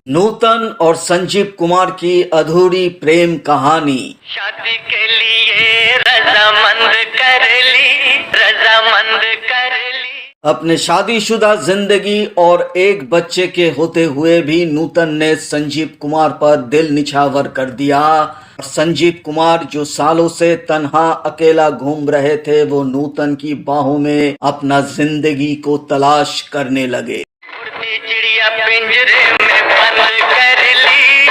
नूतन और संजीव कुमार की अधूरी प्रेम कहानी। शादी के लिए रजामंद कर ली, रजामंद कर ली। अपने शादीशुदा जिंदगी और एक बच्चे के होते हुए भी नूतन ने संजीव कुमार पर दिल निछावर कर दिया। संजीव कुमार जो सालों से तन्हा अकेला घूम रहे थे, वो नूतन की बाहों में अपना जिंदगी को तलाश करने लगे। उड़ती चिड़िया पिंजरे में बंद कर ली,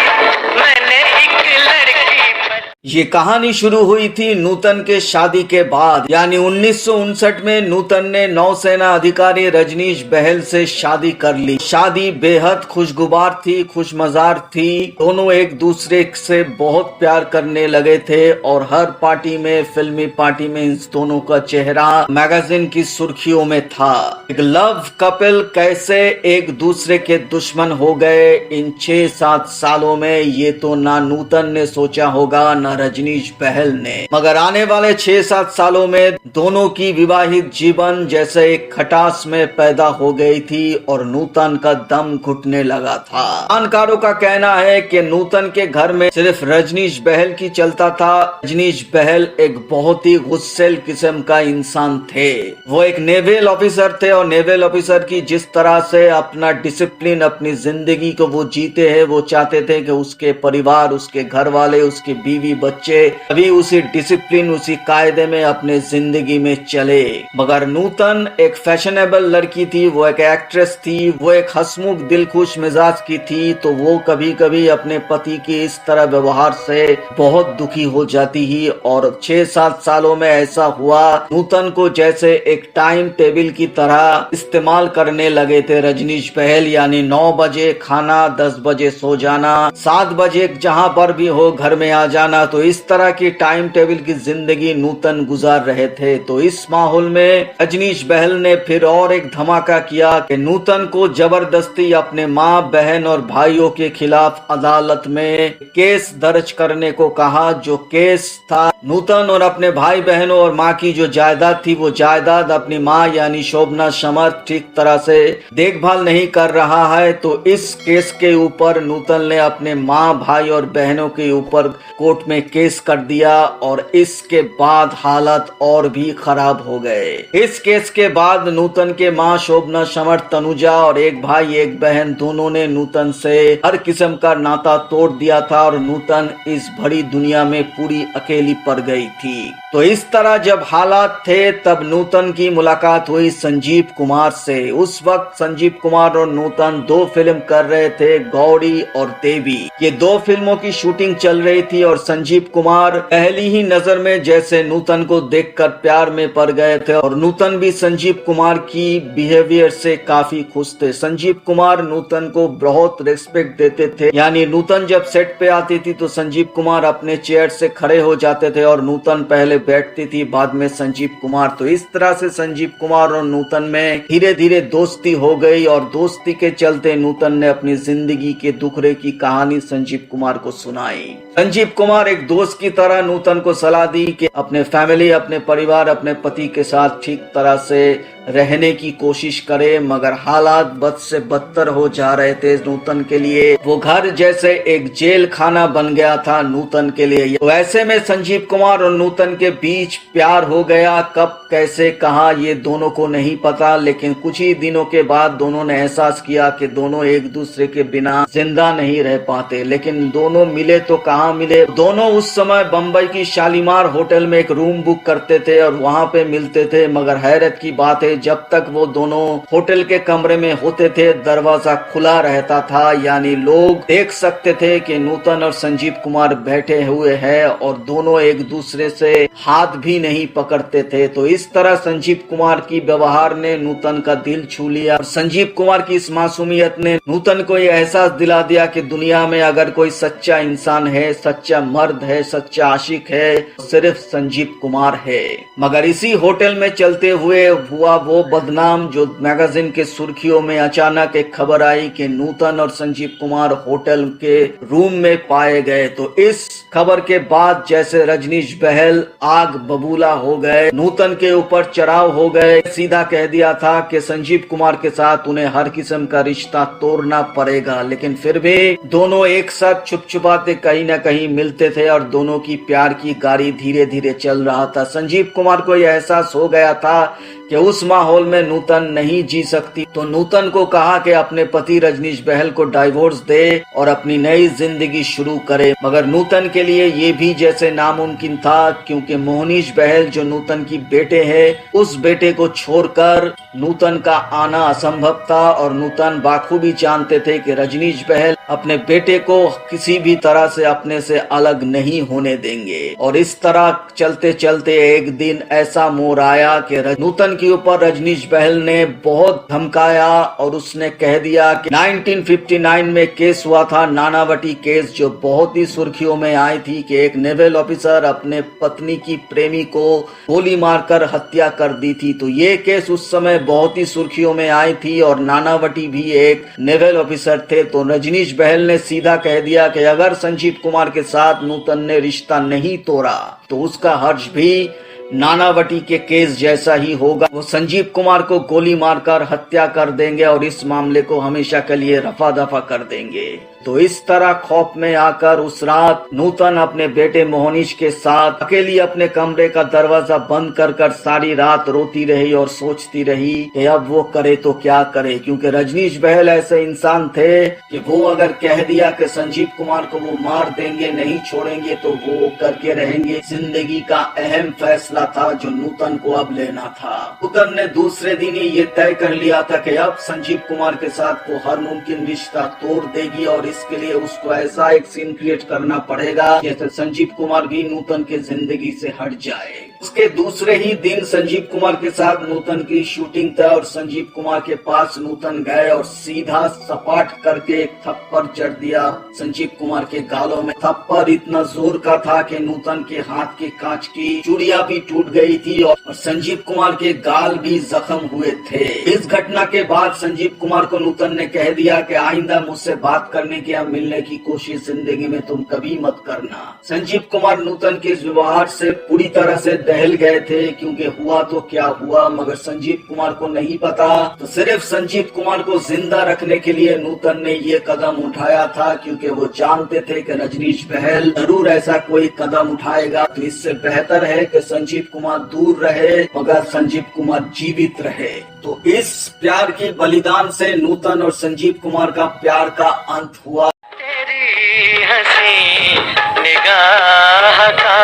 मैंने एक लड़की पर। ये कहानी शुरू हुई थी नूतन के शादी के बाद, यानी 1959 में नूतन ने नौसेना अधिकारी रजनीश बहल से शादी कर ली। शादी बेहद खुशगुबार थी, खुशमजार थी। दोनों एक दूसरे से बहुत प्यार करने लगे थे और हर पार्टी में, फिल्मी पार्टी में इन दोनों का चेहरा मैगजीन की सुर्खियों में था। एक लव कपल कैसे एक दूसरे के दुश्मन हो गए इन 6-7 सालों में, ये तो ना नूतन ने सोचा होगा ना रजनीश बहल ने। मगर आने वाले 6-7 सालों में दोनों की विवाहित जीवन जैसे एक खटास में पैदा हो गई थी और नूतन का दम घुटने लगा था। जानकारों का कहना है कि नूतन के घर में सिर्फ रजनीश बहल की चलता था। रजनीश बहल एक बहुत ही गुस्सैल किस्म का इंसान थे। वो एक नेवल ऑफिसर थे और नेवल ऑफिसर की जिस तरह से अपना डिसिप्लिन, अपनी जिंदगी को वो जीते हैं, वो चाहते थे कि उसके परिवार, उसके घर वाले, उसकी बीवी, बच्चे अभी उसी डिसिप्लिन, उसी कायदे में अपने जिंदगी में चले। मगर नूतन एक फैशनेबल लड़की थी, वो एक एक्ट्रेस थी, वो एक हंसमुख दिलखुश मिजाज की थी, तो वो कभी कभी अपने पति की इस तरह व्यवहार से बहुत दुखी हो जाती ही। और 6-7 सालों में ऐसा हुआ, नूतन को जैसे एक टाइम टेबल की तरह इस्तेमाल करने लगे थे रजनीश बहल। यानी 9 बजे खाना, 10 बजे सो जाना, 7 बजे जहां पर भी हो घर में आ जाना। तो इस तरह की टाइम टेबल की जिंदगी नूतन गुजार रहे थे। तो इस माहौल में रजनीश बहल ने फिर और एक धमाका किया कि नूतन को जबरदस्ती अपने माँ, बहन और भाइयों के खिलाफ अदालत में केस दर्ज करने को कहा। जो केस था, नूतन और अपने भाई बहनों और माँ की जो जायदाद थी, वो जायदाद अपनी माँ यानी शोभना समर्थ ठीक तरह से देखभाल नहीं कर रहा है। तो इस केस के ऊपर नूतन ने अपने माँ, भाई और बहनों के ऊपर कोर्ट में केस कर दिया और इसके बाद हालात और भी खराब हो गए। इस केस के बाद नूतन के माँ शोभना समर्थ, तनुजा और एक भाई एक बहन, दोनों ने नूतन से हर किस्म का नाता तोड़ दिया था और नूतन इस बड़ी दुनिया में पूरी अकेली पड़ गई थी। तो इस तरह जब हालात थे, तब नूतन की मुलाकात हुई संजीव कुमार से। उस वक्त संजीव कुमार और नूतन 2 फिल्म कर रहे थे, गौड़ी और देवी। ये 2 फिल्मों की शूटिंग चल रही थी और संजीव कुमार पहली ही नजर में जैसे नूतन को देखकर प्यार में पड़ गए थे और नूतन भी संजीव कुमार की बिहेवियर से काफी खुश थे। संजीव कुमार नूतन को बहुत रिस्पेक्ट देते थे। यानी नूतन जब सेट पे आती थी तो संजीव कुमार अपने चेयर से खड़े हो जाते थे और नूतन पहले बैठती थी, बाद में संजीव कुमार। तो इस तरह से संजीव कुमार और नूतन में धीरे धीरे दोस्ती हो गई और दोस्ती के चलते नूतन ने अपनी जिंदगी के दुखड़े की कहानी संजीव कुमार को सुनाई। संजीव कुमार एक दोस्त की तरह नूतन को सलाह दी कि अपने फैमिली, अपने परिवार, अपने पति के साथ ठीक तरह से रहने की कोशिश करे। मगर हालात बद से बदतर हो जा रहे थे नूतन के लिए। वो घर जैसे एक जेल खाना बन गया था नूतन के लिए। तो ऐसे में संजीव कुमार और नूतन के बीच प्यार हो गया। कब, कैसे, कहा, ये दोनों को नहीं पता। लेकिन कुछ ही दिनों के बाद दोनों ने एहसास किया कि दोनों एक दूसरे के बिना जिंदा नहीं रह पाते। लेकिन दोनों मिले तो कहाँ मिले। दोनों उस समय बम्बई की शालीमार होटल में एक रूम बुक करते थे और वहाँ पे मिलते थे। मगर हैरत की बात है, जब तक वो दोनों होटल के कमरे में होते थे, दरवाजा खुला रहता था। यानी लोग देख सकते थे कि नूतन और संजीव कुमार बैठे हुए हैं और दोनों एक दूसरे से हाथ भी नहीं पकड़ते थे। तो इस तरह संजीव कुमार की व्यवहार ने नूतन का दिल छू लिया और संजीव कुमार की इस मासूमियत ने नूतन को यह एहसास दिला दिया कि दुनिया में अगर कोई सच्चा इंसान है, सच्चा मर्द है, सच्चा आशिक है, सिर्फ संजीव कुमार है। मगर इसी होटल में चलते हुए हुआ वो बदनाम जो मैगजीन के सुर्खियों में अचानक एक खबर आई कि नूतन और संजीव कुमार होटल के रूम में पाए गए। तो इस खबर के बाद जैसे रजनीश बहल आग बबूला हो गए, नूतन के ऊपर चढ़ाव हो गए, सीधा कह दिया था कि संजीव कुमार के साथ उन्हें हर किस्म का रिश्ता तोड़ना पड़ेगा। लेकिन फिर भी दोनों एक साथ छुप छुपाते कहीं न कहीं मिलते थे और दोनों की प्यार की गाड़ी धीरे धीरे चल रहा था। संजीव कुमार को यह एहसास हो गया था कि उस माहौल में नूतन नहीं जी सकती, तो नूतन को कहा कि अपने पति रजनीश बहल को डाइवोर्स दे और अपनी नई जिंदगी शुरू करे। मगर नूतन के लिए ये भी जैसे नामुमकिन था, क्योंकि मोहनीश बहल जो नूतन की बेटे है, उस बेटे को छोड़कर नूतन का आना असंभव था। और नूतन बाखूबी जानते थे कि रजनीश बहल अपने बेटे को किसी भी तरह से अपने से अलग नहीं होने देंगे। और इस तरह चलते चलते एक दिन ऐसा मोड़ आया कि नूतन के ऊपर रजनीश बहल ने बहुत धमकाया और उसने कह दिया कि 1959 में केस हुआ था, नानावटी केस, जो बहुत ही सुर्खियों में आई थी कि एक नेवल ऑफिसर अपने पत्नी की प्रेमी को गोली मारकर हत्या कर दी थी। तो ये केस उस समय बहुत ही सुर्खियों में आई थी और नानावटी भी एक नेवल ऑफिसर थे। तो रजनीश बहल ने सीधा कह दिया कि अगर संजीव कुमार के साथ नूतन ने रिश्ता नहीं तोड़ा तो उसका हर्ष भी नानावटी के केस जैसा ही होगा। वो संजीव कुमार को गोली मारकर हत्या कर देंगे और इस मामले को हमेशा के लिए रफा दफा कर देंगे। तो इस तरह खौफ में आकर उस रात नूतन अपने बेटे मोहनीश के साथ अकेली अपने कमरे का दरवाजा बंद कर सारी रात रोती रही और सोचती रही कि अब वो करे तो क्या करे, क्योंकि रजनीश बहल ऐसे इंसान थे कि वो अगर कह दिया कि संजीव कुमार को वो मार देंगे, नहीं छोड़ेंगे, तो वो करके रहेंगे। जिंदगी का अहम फैसला था जो नूतन को अब लेना था। नूतन ने दूसरे दिन ही ये तय कर लिया था कि अब संजीव कुमार के साथ वो हर मुमकिन रिश्ता तोड़ देगी और इसके लिए उसको ऐसा एक सीन क्रिएट करना पड़ेगा जैसे संजीव कुमार भी नूतन के जिंदगी से हट जाए। उसके दूसरे ही दिन संजीव कुमार के साथ नूतन की शूटिंग था और संजीव कुमार के पास नूतन गए और सीधा सपाट करके एक थप्पड़ जड़ दिया संजीव कुमार के गालों में। थप्पड़ इतना जोर का था कि नूतन के हाथ के कांच की चूड़ियां भी टूट गई थी और संजीव कुमार के गाल भी जख्म हुए थे। इस घटना के बाद संजीव कुमार को नूतन ने कह दिया कि आइंदा मुझसे बात करने की या मिलने की कोशिश जिंदगी में तुम कभी मत करना। संजीव कुमार नूतन के व्यवहार से पूरी तरह से दहल गए थे, क्योंकि हुआ तो क्या हुआ मगर संजीव कुमार को नहीं पता। तो सिर्फ संजीव कुमार को जिंदा रखने के लिए नूतन ने ये कदम उठाया था, क्योंकि वो जानते थे कि रजनीश बहल जरूर ऐसा कोई कदम उठाएगा। तो इससे बेहतर है कि संजीव कुमार दूर रहे मगर संजीव कुमार जीवित रहे। तो इस प्यार की बलिदान से नूतन और संजीव कुमार का प्यार का अंत हुआ। तेरी हंसी निगाह का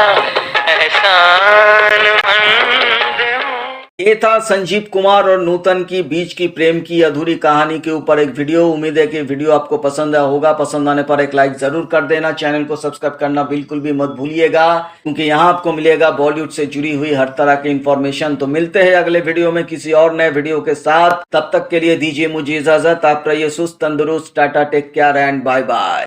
एहसान मंद हूँ। ये था संजीव कुमार और नूतन की बीच की प्रेम की अधूरी कहानी के ऊपर एक वीडियो। उम्मीद है कि वीडियो आपको पसंद आया होगा। पसंद आने पर एक लाइक जरूर कर देना। चैनल को सब्सक्राइब करना बिल्कुल भी मत भूलिएगा, क्योंकि यहाँ आपको मिलेगा बॉलीवुड से जुड़ी हुई हर तरह की इंफॉर्मेशन। तो मिलते हैं अगले वीडियो में किसी और नए वीडियो के साथ। तब तक के लिए दीजिए मुझे इजाजत। आप रहिए सुस्त तंदुरुस्त। Tata, take care and bye bye.